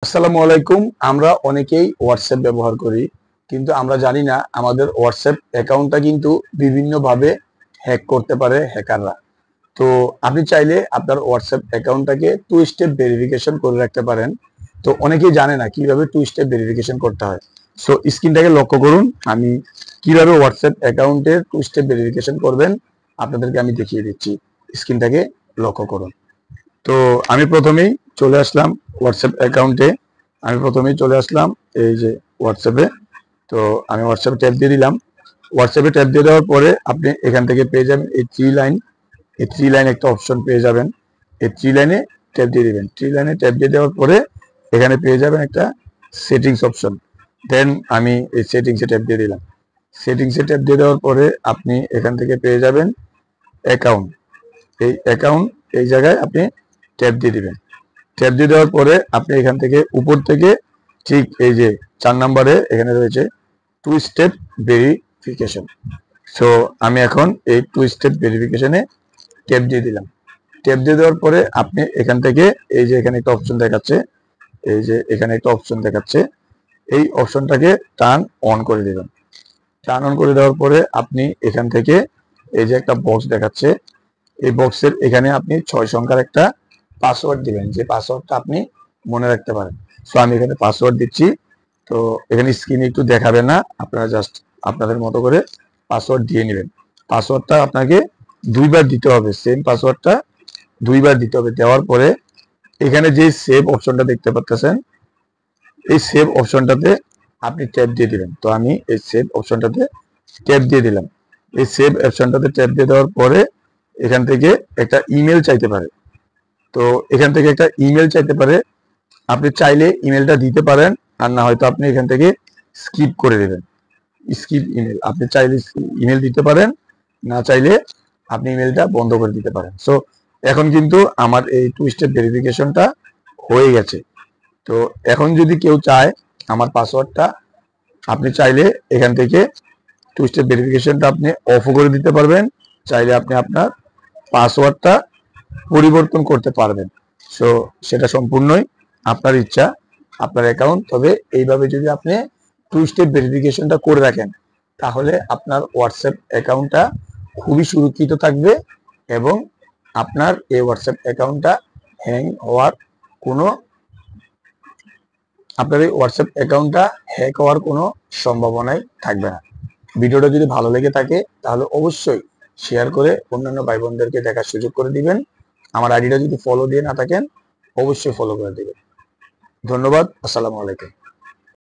আসসালামু আলাইকুম। আমরা অনেকেই হোয়াটসঅ্যাপ ব্যবহার করি, কিন্তু আমরা জানি না আমাদের হোয়াটসঅ্যাপ অ্যাকাউন্টটা কিন্তু বিভিন্নভাবে হ্যাক করতে পারে হ্যাকাররা। তো আপনি চাইলে আপনার হোয়াটসঅ্যাপ অ্যাকাউন্টটাকে টু স্টেপ ভেরিফিকেশন করে রাখতে পারেন। তো অনেকেই জানে না কিভাবে টু স্টেপ ভেরিফিকেশন করতে হয়। সো স্ক্রিনটাকে লক্ষ্য করুন, আমি কিভাবে হোয়াটসঅ্যাপ অ্যাকাউন্টের টু স্টেপ ভেরিফিকেশন করবেন আপনাদেরকে আমি দেখিয়ে দিচ্ছি। স্ক্রিনটাকে লক্ষ্য করুন। তো আমি প্রথমেই চলে আসলাম হোয়াটসঅ্যাপ অ্যাকাউন্টে। আমি প্রথমেই চলে আসলাম এই যে হোয়াটসঅ্যাপে। তো আমি হোয়াটসঅ্যাপে ট্যাপ দিয়ে দিলাম। হোয়াটসঅ্যাপে ট্যাপ দিয়ে দেওয়ার পরে আপনি এখান থেকে পেয়ে যাবেন এই থ্রি লাইন একটা অপশন পেয়ে যাবেন। এই থ্রি লাইনে ট্যাপ দিয়ে দিবেন। থ্রি লাইনে ট্যাপ দিয়ে দেওয়ার পরে এখানে পেয়ে যাবেন একটা সেটিংস অপশন। দেন আমি এই সেটিংসে ট্যাপ দিয়ে দিলাম। সেটিংসে ট্যাপ দিয়ে দেওয়ার পরে আপনি এখান থেকে পেয়ে যাবেন অ্যাকাউন্ট। এই অ্যাকাউন্ট এই জায়গায় আপনি ট্যাপ দিয়ে দিবেন। ট্যাপ দিয়ে দেওয়ার পরে আপনি এখান থেকে উপর থেকে ঠিক এই যে 4 নম্বরে এখানে রয়েছে টু স্টেপ ভেরিফিকেশন। সো আমি এখন এই টু স্টেপ ভেরিফিকেশনে ট্যাপ দিয়ে দিলাম। ট্যাপ দিয়ে দেওয়ার পরে আপনি এখান থেকে এই যে এখানে একটা অপশন দেখাচ্ছে, এই যে এখানে একটা অপশন দেখাচ্ছে, এই অপশনটাকে টার্ন অন করে দিবেন। টার্ন অন করে দেওয়ার পরে আপনি এখান থেকে এই যে একটা বক্স দেখাচ্ছে, এই বক্সের এখানে আপনি 6 সংখ্যার একটা পাসওয়ার্ড দিবেন, যে পাসওয়ার্ডটা আপনি মনে রাখতে পারেন। সো আমি এখানে পাসওয়ার্ড দিচ্ছি। তো এখানে স্ক্রিনে একটু দেখাবে না, আপনারা জাস্ট আপনাদের মতো করে পাসওয়ার্ড দিয়ে নেবেন। পাসওয়ার্ডটা আপনাকে 2বার দিতে হবে, সেম পাসওয়ার্ডটা 2বার দিতে হবে। দেওয়ার পরে এখানে যে সেভ অপশনটা দেখতে পাচ্ছেন, এই সেভ অপশনটাতে আপনি ট্যাপ দিয়ে দিবেন। তো আমি এই সেভ অপশনটাতে ট্যাপ দিয়ে দিলাম। এই সেভ অপশনটাতে ট্যাপ দিয়ে দেওয়ার পরে এখান থেকে একটা ইমেল চাইতে পারে। তো এখান থেকে একটা ইমেল চাইতে পারে, আপনি চাইলে ইমেলটা দিতে পারেন, আর না হয়তো আপনি এখান থেকে স্কিপ করে দেবেন। স্কিপ ইমেল, আপনি চাইলে ইমেল দিতে পারেন, না চাইলে আপনি ইমেলটা বন্ধ করে দিতে পারেন। সো এখন কিন্তু আমার এই টু স্টেপ ভেরিফিকেশনটা হয়ে গেছে। তো এখন যদি কেউ চায় আমার পাসওয়ার্ডটা, আপনি চাইলে এখান থেকে টু স্টেপ ভেরিফিকেশনটা আপনি অফও করে দিতে পারবেন, চাইলে আপনি আপনার পাসওয়ার্ডটা পরিবর্তন করতে পারবেন। সো সেটা সম্পূর্ণই আপনার ইচ্ছা, আপনার অ্যাকাউন্ট। তবে এইভাবে যদি আপনি টু স্টেপ ভেরিফিকেশনটা করে রাখেন, তাহলে আপনার হোয়াটসঅ্যাপ অ্যাকাউন্টটা খুবই সুরক্ষিত থাকবে এবং আপনার এই হোয়াটসঅ্যাপ অ্যাকাউন্টটা হ্যাং হওয়ার কোনো আপনার এই হোয়াটসঅ্যাপ অ্যাকাউন্টটা হ্যাক হওয়ার কোনো সম্ভাবনাই থাকবে না। ভিডিওটা যদি ভালো লেগে থাকে তাহলে অবশ্যই শেয়ার করে অন্যান্য ভাই বোনদেরকে দেখার সুযোগ করে দিবেন। আমার আইডিটা যদি ফলো দিয়ে না থাকেন অবশ্যই ফলো করে দিবেন। ধন্যবাদ। আসসালামু আলাইকুম।